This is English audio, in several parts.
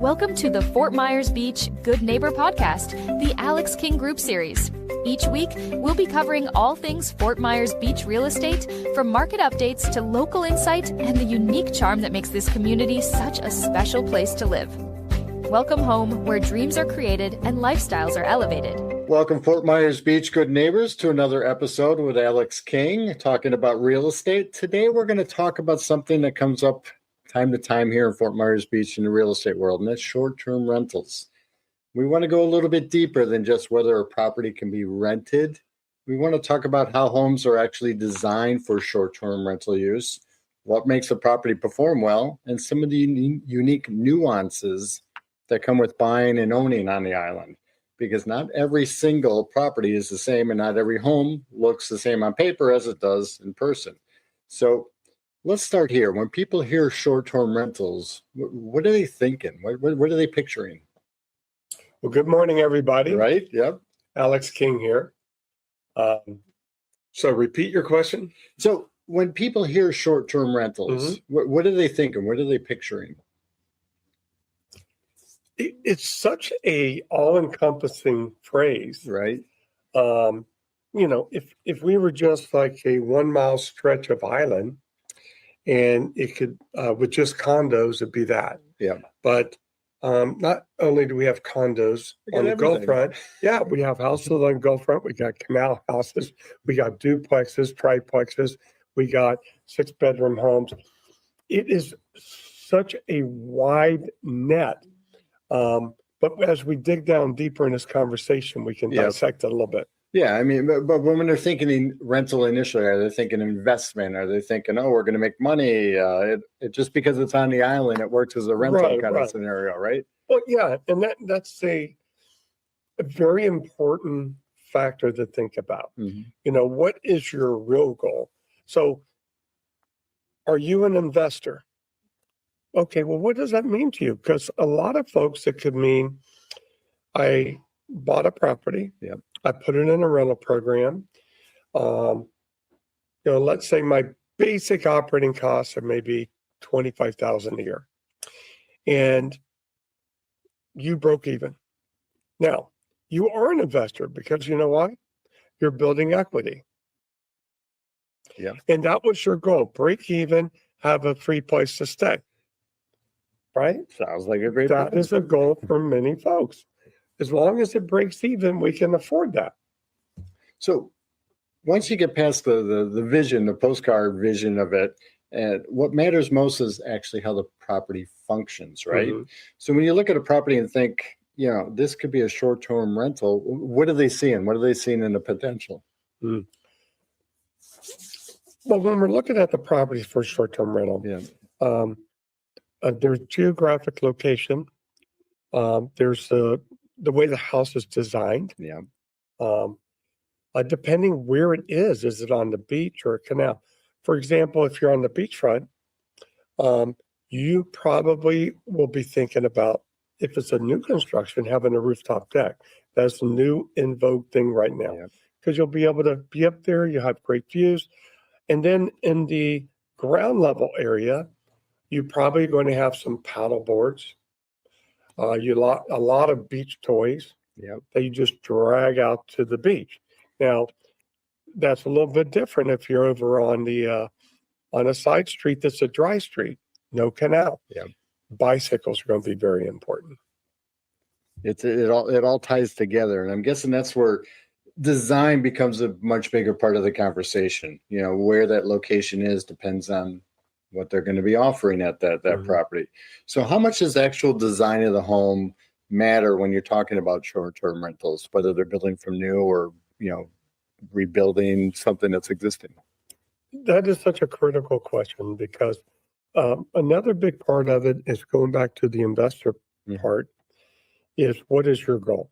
Welcome to the Fort Myers Beach Good Neighbor Podcast, the Alex King Group series. Each week, we'll be covering all things Fort Myers Beach real estate, from market updates to local insight and the unique charm that makes this community such a special place to live. Welcome home, where dreams are created and lifestyles are elevated. Welcome, Fort Myers Beach Good Neighbors, to another episode with Alex King, talking about real estate. Today, we're going to talk about something that comes up time to time here in Fort Myers Beach in the real estate world, and that's short-term rentals. We want to go a little bit deeper than just whether a property can be rented. We want to talk about how homes are actually designed for short-term rental use, what makes a property perform well, and some of the unique nuances that come with buying and owning on the island. Because not every single property is the same, and not every home looks the same on paper as it does in person. So let's start here. When people hear short-term rentals, what are they thinking? What are they picturing? Well, good morning, everybody. Right? Yep. Alex King here. So repeat your question. So when people hear short-term rentals, what are they thinking? What are they picturing? It's such a all-encompassing phrase, right? If we were just like a 1 mile stretch of island, and it could with just condos, it'd be that. Yeah. But not only do we have condos on the Gulf front, we have houses on the Gulf front. We got canal houses, we got duplexes, triplexes, we got 6-bedroom homes. It is such a wide net. But as we dig down deeper in this conversation, we can dissect it a little bit. Yeah, I mean, but when they're thinking rental initially, are they thinking investment? Are they thinking, oh, we're going to make money? It just because it's on the island, it works as a rental kind of scenario, right? Well, yeah, and that's a very important factor to think about. What is your real goal? So are you an investor? Okay, well, what does that mean to you? Because a lot of folks, it could mean I bought a property, I put it in a rental program. Let's say my basic operating costs are maybe $25,000 a year, and you broke even. Now, you are an investor because you know why? You're building equity. Yeah, and that was your goal: break even, have a free place to stay. Right? Sounds like a great That is a goal for many folks. As long as it breaks even, we can afford that. So once you get past the vision, the postcard vision of it, and what matters most is actually how the property functions, right? So when you look at a property and think, this could be a short-term rental, what are they seeing? What are they seeing in the potential? Well, when we're looking at the property for short-term rental, there's geographic location. There's the way the house is designed. Depending where it is it on the beach or a canal? For example, if you're on the beachfront, you probably will be thinking about, if it's a new construction, having a rooftop deck. That's a new in vogue thing right now, because you'll be able to be up there. You have great views. And then in the ground level area, you're probably going to have some paddle boards, a lot of beach toys that you just drag out to the beach. Now, that's a little bit different if you're over on a side street that's a dry street, no canal. Bicycles are going to be very important. It all ties together, and I'm guessing that's where design becomes a much bigger part of the conversation. Where that location is depends on what they're going to be offering at that property. So how much does actual design of the home matter when you're talking about short-term rentals, whether they're building from new or, rebuilding something that's existing? That is such a critical question, because another big part of it is going back to the investor part, is what is your goal?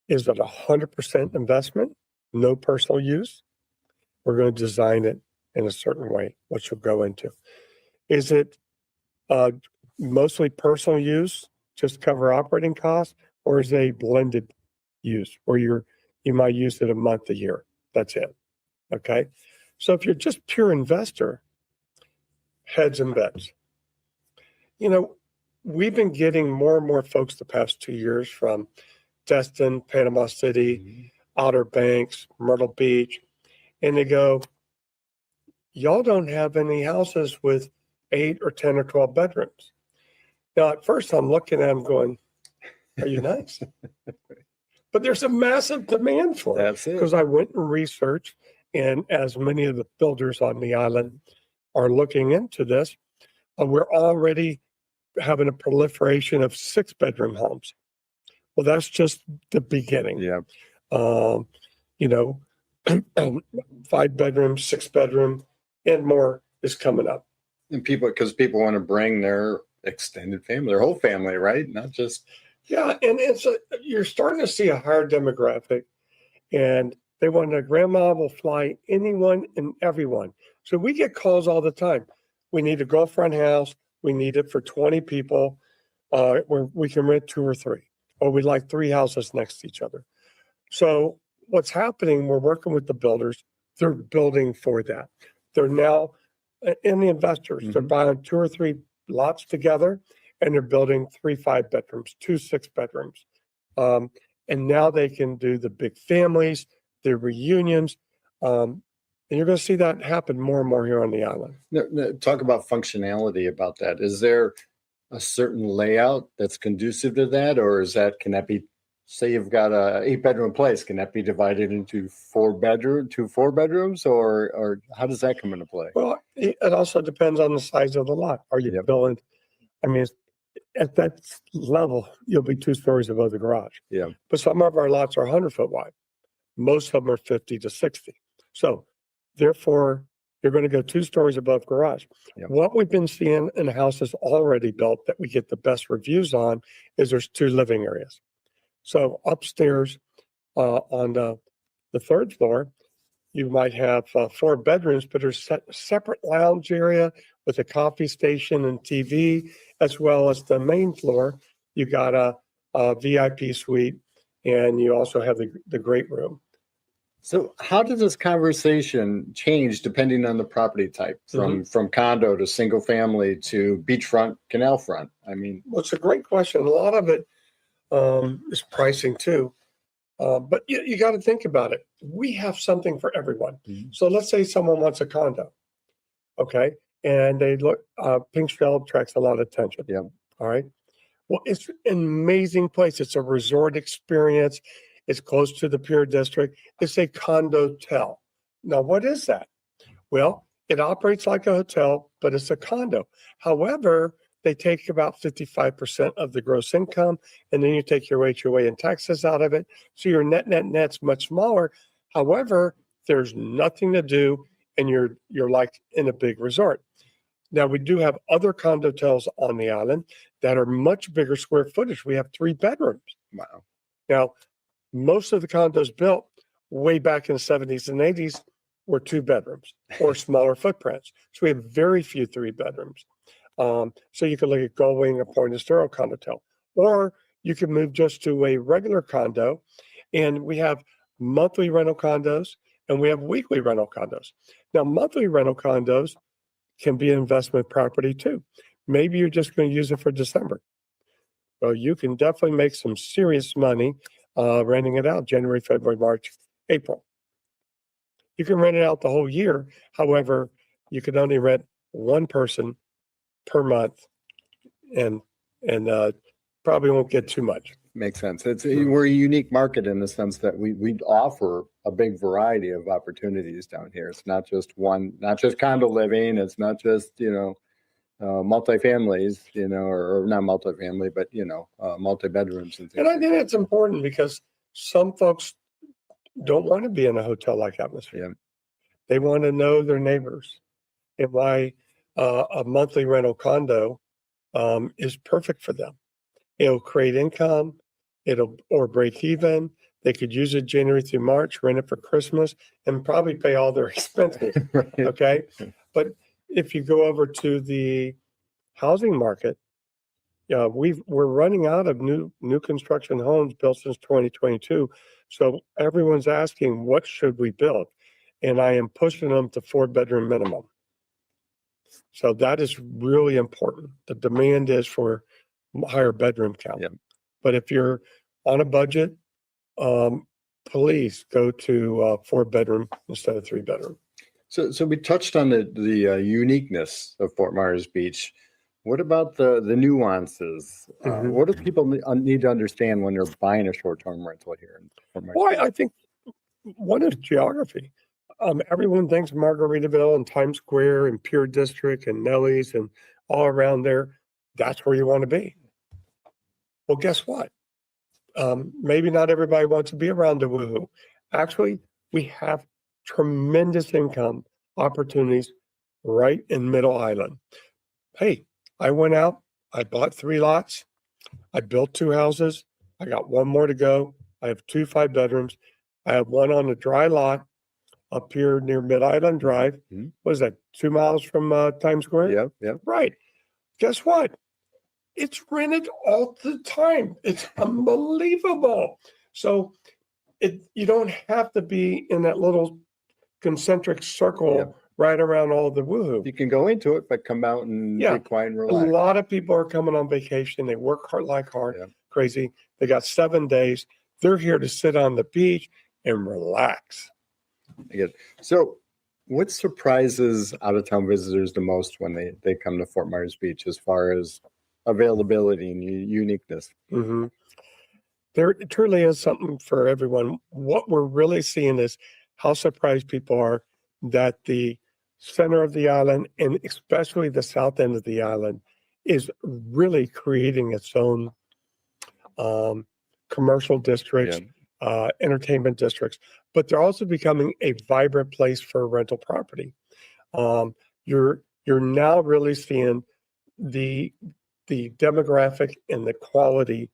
Is it 100% investment, no personal use? We're going to design it in a certain way, which you'll go into. Is it mostly personal use, just cover operating costs, or is it a blended use where you might use it a month, a year? That's it. Okay. So if you're just pure investor, heads and beds. we've been getting more and more folks the past 2 years from Destin, Panama City, Outer Banks, Myrtle Beach, and they go, y'all don't have any houses with 8 or 10 or 12 bedrooms. Now, at first I'm looking at them going, are you nuts? But there's a massive demand for it. That's it. Because I went and researched, and as many of the builders on the island are looking into this, we're already having a proliferation of 6-bedroom homes. Well, that's just the beginning. Yeah. You know, 5-bedroom, 6-bedroom, and more is coming up. And because people want to bring their extended family, their whole family, right? Not just. Yeah, and you're starting to see a higher demographic, and they want a grandma will fly anyone and everyone. So we get calls all the time. We need a Gulfront house. We need it for 20 people, where we can rent 2 or 3, or we'd like 3 houses next to each other. So what's happening, we're working with the builders. They're building for that. They're now, and the investors, they're buying 2 or 3 lots together, and they're building 3 5-bedrooms, 2 6-bedrooms. And now they can do the big families, the reunions. And you're going to see that happen more and more here on the island. Talk about functionality about that. Is there a certain layout that's conducive to that? Or can that be, say you've got a 8-bedroom place, can that be divided into 4 bedrooms? Or how does that come into play? Well, it also depends on the size of the lot. Are you building, I mean, at that level, you'll be 2 stories above the garage. Yeah. But some of our lots are 100-foot wide. Most of them are 50 to 60. So therefore, you're going to go 2 stories above garage. Yep. What we've been seeing in houses already built that we get the best reviews on is there's 2 living areas. So upstairs on the 3rd floor, you might have 4 bedrooms, but there's a separate lounge area with a coffee station and TV, as well as the main floor. You got a VIP suite, and you also have the great room. So how does this conversation change depending on the property type, from condo to single family to beachfront, canal front? I mean, well, it's a great question. A lot of it is pricing too. But you got to think about it. We have something for everyone. So let's say someone wants a condo, okay? And they look, Pink Shell attracts a lot of attention. Yeah. All right. Well, it's an amazing place. It's a resort experience. It's close to the Pier District. It's a condotel. Now, what is that? Well, it operates like a hotel, but it's a condo. However, they take about 55% of the gross income, and then you take your HOA and taxes out of it. So your net's much smaller. However, there's nothing to do, and you're like in a big resort. Now, we do have other condotels on the island that are much bigger square footage. We have 3 bedrooms. Wow. Now, most of the condos built way back in the 70s and 80s were 2 bedrooms or smaller footprints. So we have very few 3 bedrooms. So you can look at Gullwing or Point Estero condotel, or you can move just to a regular condo. And we have monthly rental condos and we have weekly rental condos. Now, monthly rental condos can be an investment property too. Maybe you're just going to use it for December. Well, you can definitely make some serious money renting it out January, February, March, April. You can rent it out the whole year. However, you can only rent 1 person per month, and probably won't get too much. Makes sense. We're a unique market in the sense that we offer a big variety of opportunities down here. It's not just condo living. It's not just, multifamilies, or not multifamily, but, multi-bedrooms and things. And I think that's important because some folks don't want to be in a hotel-like atmosphere. Yeah. They want to know their neighbors, and why a monthly rental condo is perfect for them. It'll create income, or break even. They could use it January through March, rent it for Christmas, and probably pay all their expenses. Right. Okay. But if you go over to the housing market, we're running out of new construction homes built since 2022. So everyone's asking, what should we build? And I am pushing them to 4-bedroom minimum. So that is really important. The demand is for higher bedroom count. Yep. But if you're on a budget, please go to 4-bedroom instead of 3-bedroom. So we touched on the uniqueness of Fort Myers Beach. What about the nuances? What do people need to understand when they're buying a short-term rental here in Fort Myers? Well, I think one is geography. Everyone thinks Margaritaville and Times Square and Pier District and Nellie's and all around there, that's where you want to be. Well, guess what? Maybe not everybody wants to be around the woohoo. Actually, we have tremendous income opportunities right in Middle Island. Hey, I went out, I bought 3 lots, I built 2 houses, I got 1 more to go. I have 2 5-bedrooms. I have 1 on a dry lot up here near Mid-Island Drive. What is that, 2 miles from Times Square? Yeah. Right. Guess what? It's rented all the time. It's unbelievable. So you don't have to be in that little concentric circle right around all the woohoo. You can go into it, but come out and be quiet and relax. A lot of people are coming on vacation. They work hard, crazy. They got 7 days. They're here to sit on the beach and relax. So what surprises out-of-town visitors the most when they come to Fort Myers Beach as far as availability and uniqueness? There truly is something for everyone. What we're really seeing is how surprised people are that the center of the island, and especially the south end of the island, is really creating its own commercial districts, entertainment districts, but they're also becoming a vibrant place for rental property. You're now really seeing the demographic and the quality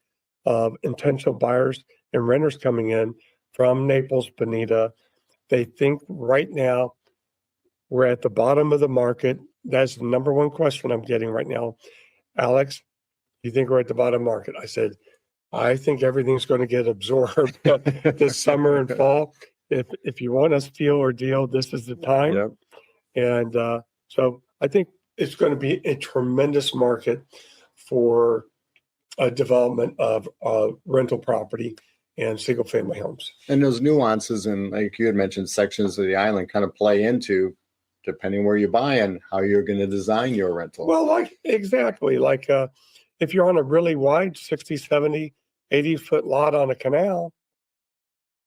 of intentional buyers and renters coming in from Naples, Bonita. They think right now we're at the bottom of the market. That's the number one question I'm getting right now. Alex, you think we're at the bottom market? I said, I think everything's going to get absorbed this summer and fall. If you want a steal or deal, this is the time. And so I think it's going to be a tremendous market for a development of rental property and single family homes. And those nuances and, like you had mentioned, sections of the island kind of play into, depending where you buy and how you're going to design your rental. Well, exactly. If you're on a really wide 60, 70, 80-foot lot on a canal,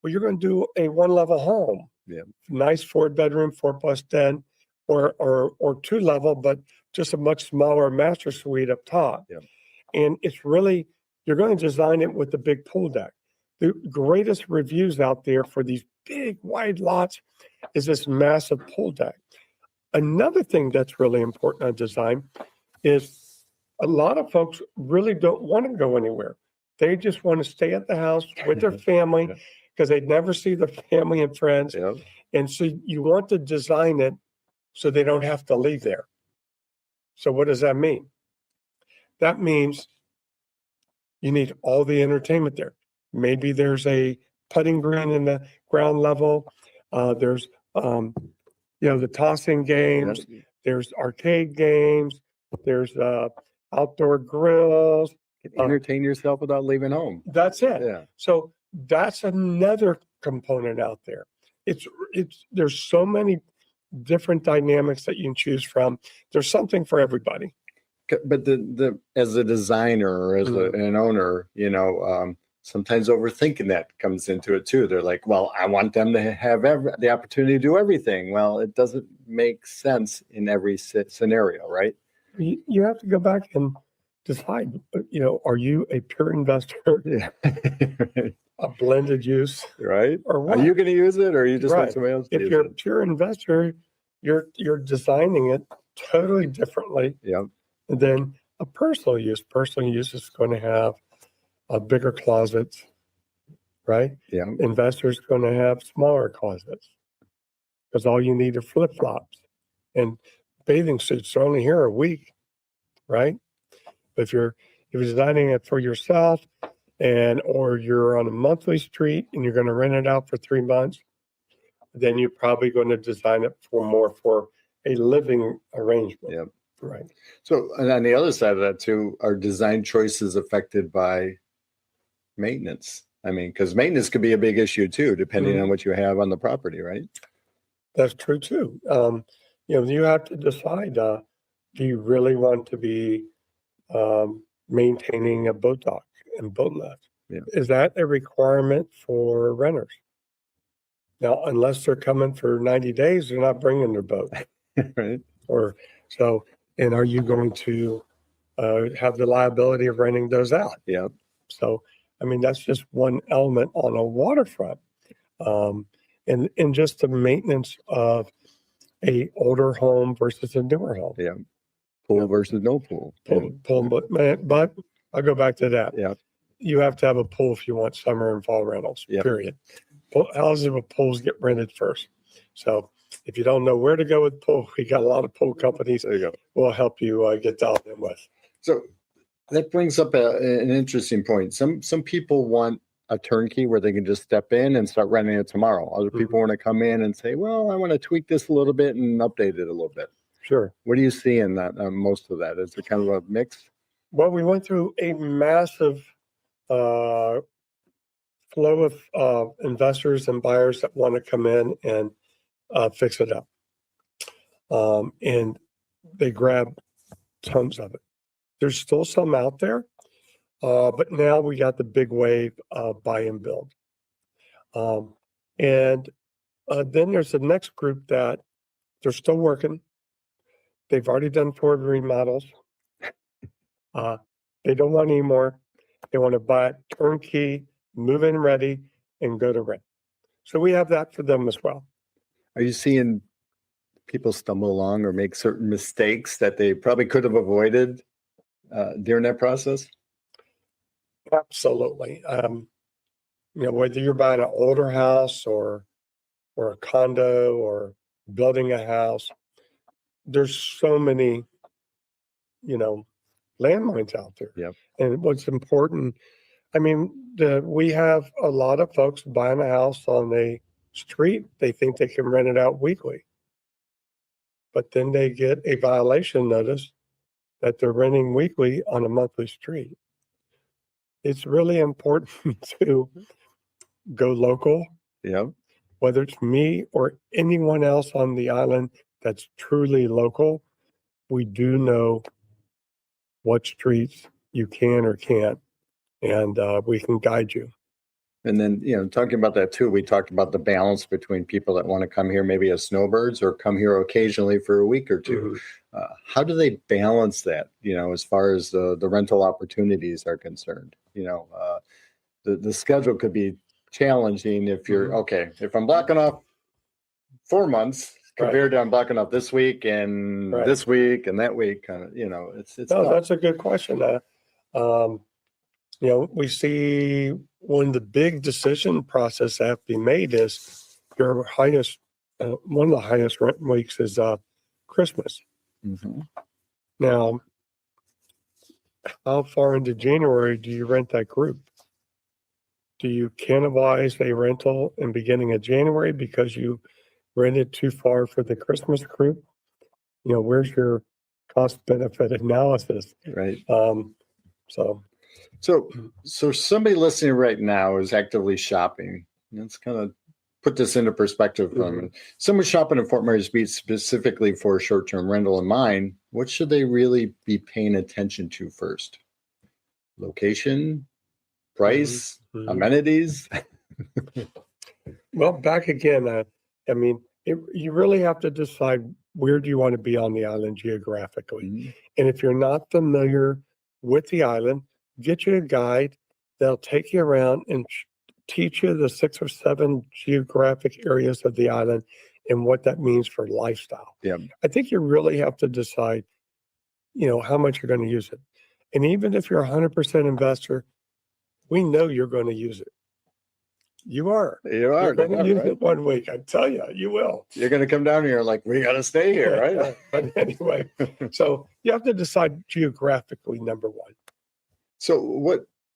well, you're going to do a 1-level home. Nice 4-bedroom, 4+10, or 2-level, but just a much smaller master suite up top. And it's really, you're going to design it with the big pool deck. The greatest reviews out there for these big wide lots is this massive pool deck. Another thing that's really important on design is a lot of folks really don't want to go anywhere. They just want to stay at the house with their family because they'd never see their family and friends. And so you want to design it so they don't have to leave there. So what does that mean? That means you need all the entertainment there. Maybe there's a putting green in the ground level. There's the tossing games. There's arcade games. There's outdoor grills. Entertain yourself without leaving home. That's it. So that's another component out there. There's so many different dynamics that you can choose from. There's something for everybody. But as a designer or as an owner, sometimes overthinking that comes into it too. They're like, well, I want them to have the opportunity to do everything. Well, it doesn't make sense in every scenario, right? You have to go back and decide, are you a pure investor? A blended use? Right. Or what? Are you going to use it or are you just want somebody else to use it? If you're a pure investor, you're designing it totally differently than a personal use. Personal use is going to have a bigger closet, right? Investors going to have smaller closets because all you need are flip-flops and bathing suits are only here a week, right? But if you're designing it for yourself or you're on a monthly street and you're going to rent it out for 3 months, then you're probably going to design it for a living arrangement. Right. So, and on the other side of that too, are design choices affected by maintenance? I mean, because maintenance could be a big issue too, depending on what you have on the property, right? That's true too. You have to decide, do you really want to be maintaining a boat dock and boat lift? Yeah. Is that a requirement for renters? Now, unless they're coming for 90 days, they're not bringing their boat. Right. And are you going to have the liability of renting those out? Yeah. So, I mean, that's just one element on a waterfront. And just the maintenance of a older home versus a newer home. Yeah. Pool versus no pool. But I'll go back to that. Yeah. You have to have a pool if you want summer and fall rentals, Yep. period. Houses with pools get rented first. So if you don't know where to go with pool, we got a lot of pool companies. There you go. Will help you get dialed in with. So that brings up an interesting point. Some people want a turnkey where they can just step in and start renting it tomorrow. Other people want to come in and say, well, I want to tweak this a little bit and update it a little bit. Sure. What do you see in that? Most of that, is it kind of a mix? Well, we went through a massive flow of investors and buyers that want to come in and fix it up. And they grab tons of it. There's still some out there, but now we got the big wave of buy and build. And then there's the next group that they're still working. They've already done 4 remodels. They don't want any more. They want to buy it turnkey, move in ready, and go to rent. So we have that for them as well. Are you seeing people stumble along or make certain mistakes that they probably could have avoided during that process? Absolutely. Whether you're buying an older house or a condo or building a house, there's so many, landmines out there. Yep. And what's important, we have a lot of folks buying a house on a street. They think they can rent it out weekly, but then they get a violation notice that they're renting weekly on a monthly street. It's really important to go local. Yeah. Whether it's me or anyone else on the island that's truly local, we do know what streets you can or can't, and we can guide you. And then, talking about that too, we talked about the balance between people that want to come here maybe as snowbirds or come here occasionally for a week or two. How do they balance that, as far as the rental opportunities are concerned? The schedule could be challenging if you're, okay, if I'm blocking off 4 months compared to I'm blocking off this week and this week and that week, kind of, it's no, that's a good question. We see when the big decision process have to be made is your highest, one of the highest rent weeks is Christmas. Now, how far into January do you rent that group? Do you cannibalize a rental in beginning of January because you rented too far for the Christmas group? Where's your cost benefit analysis? Right. So somebody listening right now is actively shopping. Let's kind of put this into perspective for them. Someone shopping in Fort Myers Beach specifically for a short-term rental in mind, what should they really be paying attention to first? Location, price, amenities? Well, back again, you really have to decide where do you want to be on the island geographically. And if you're not familiar with the island, get you a guide. They'll take you around and teach you the 6 or 7 geographic areas of the island and what that means for lifestyle. Yeah. I think you really have to decide, how much you're going to use it. And even if you're a 100% investor, we know you're going to use it. You are. You're going to use it 1 week. I tell you, you will. You're going to come down here like, we got to stay here, right? But anyway, so you have to decide geographically, number one. So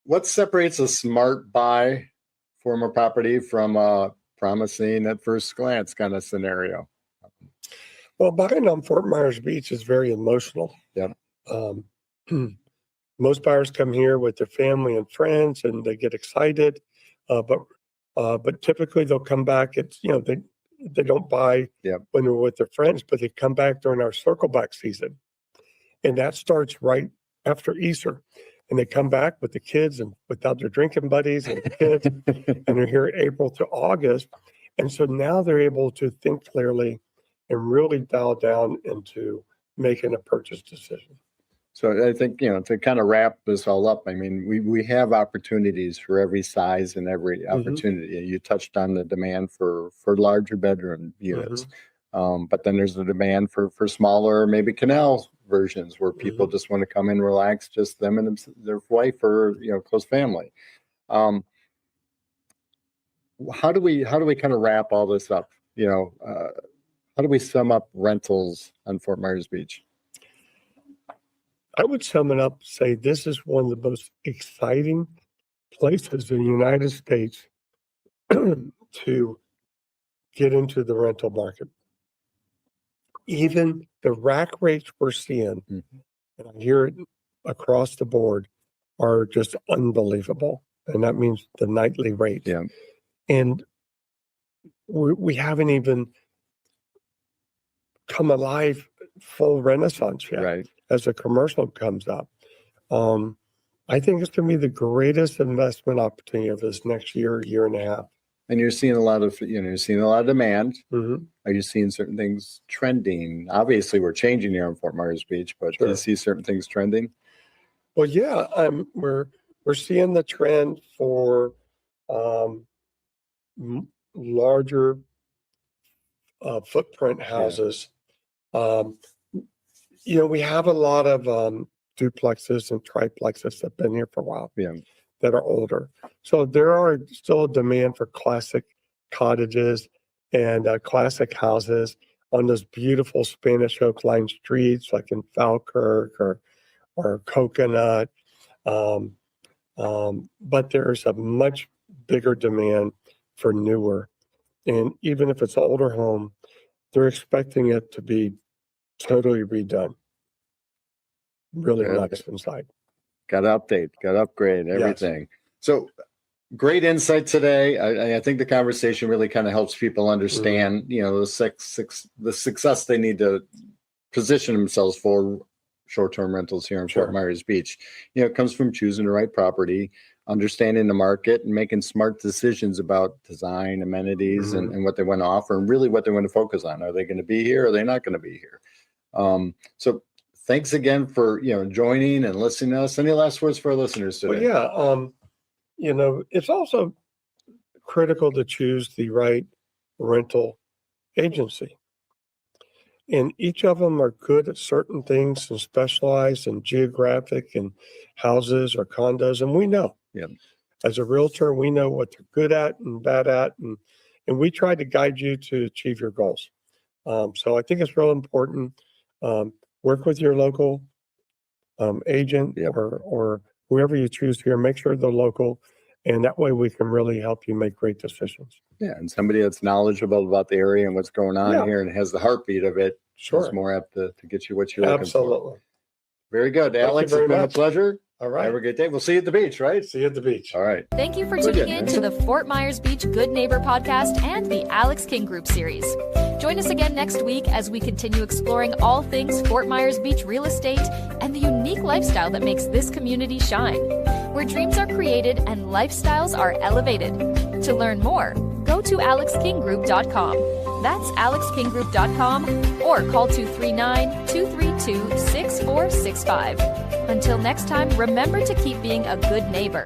what separates a smart buy for a property from a promising at first glance kind of scenario? Well, buying on Fort Myers Beach is very emotional. Yep. Most buyers come here with their family and friends, and they get excited. But typically they'll come back. It's they don't buy when they're with their friends, but they come back during our circle back season, and that starts right after Easter. And they come back with the kids and without their drinking buddies and the kids, and they're here April to August. And so now they're able to think clearly and really dial down into making a purchase decision. So I think, to kind of wrap this all up, I mean, we have opportunities for every size and every opportunity. You touched on the demand for larger bedroom units. But then there's the demand for smaller, maybe canal versions where people just want to come in, relax, just them and their wife or, close family. How do we kind of wrap all this up? How do we sum up rentals on Fort Myers Beach? I would sum it up, say this is one of the most exciting places in the United States to get into the rental market. Even the rack rates we're seeing, and I hear it across the board, are just unbelievable. And that means the nightly rate. Yeah. And we haven't even come alive full renaissance yet. Right. As a commercial comes up. I think it's going to be the greatest investment opportunity of this next year and a half. And you're seeing a lot of, demand. Are you seeing certain things trending? Obviously, we're changing here on Fort Myers Beach, but do you see certain things trending? Well, yeah, we're seeing the trend for larger footprint houses. We have a lot of duplexes and triplexes that have been here for a while that are older. So there are still a demand for classic cottages and classic houses on those beautiful Spanish oak line streets like in Falkirk or Coconut. But there's a much bigger demand for newer. And even if it's an older home, they're expecting it to be totally redone. Really nice inside. Got to update, got to upgrade everything. Yes. So great insight today. I think the conversation really kind of helps people understand, the success they need to position themselves for short-term rentals here in Fort Myers Beach. It comes from choosing the right property, understanding the market, and making smart decisions about design, amenities, and what they want to offer, and really what they want to focus on. Are they going to be here? Or are they not going to be here? So thanks again for joining and listening to us. Any last words for our listeners today? Well, it's also critical to choose the right rental agency. And each of them are good at certain things and specialize in geographic and houses or condos. And we know, as a realtor, we know what they're good at and bad at. And we try to guide you to achieve your goals. So I think it's real important. Work with your local agent or whoever you choose here. Make sure they're local. And that way we can really help you make great decisions. Yeah, and somebody that's knowledgeable about the area and what's going on here and has the heartbeat of it is more apt to get you what you're looking for. Absolutely. Very good. Alex, it's been a pleasure. All right. Have a good day. We'll see you at the beach, right? See you at the beach. All right. Thank you for tuning in to the Fort Myers Beach Good Neighbor podcast and the Alex King Group series. Join us again next week as we continue exploring all things Fort Myers Beach real estate and the unique lifestyle that makes this community shine, where dreams are created and lifestyles are elevated. To learn more, go to alexkinggroup.com. That's alexkinggroup.com or call 239-232-6465. Until next time, remember to keep being a good neighbor.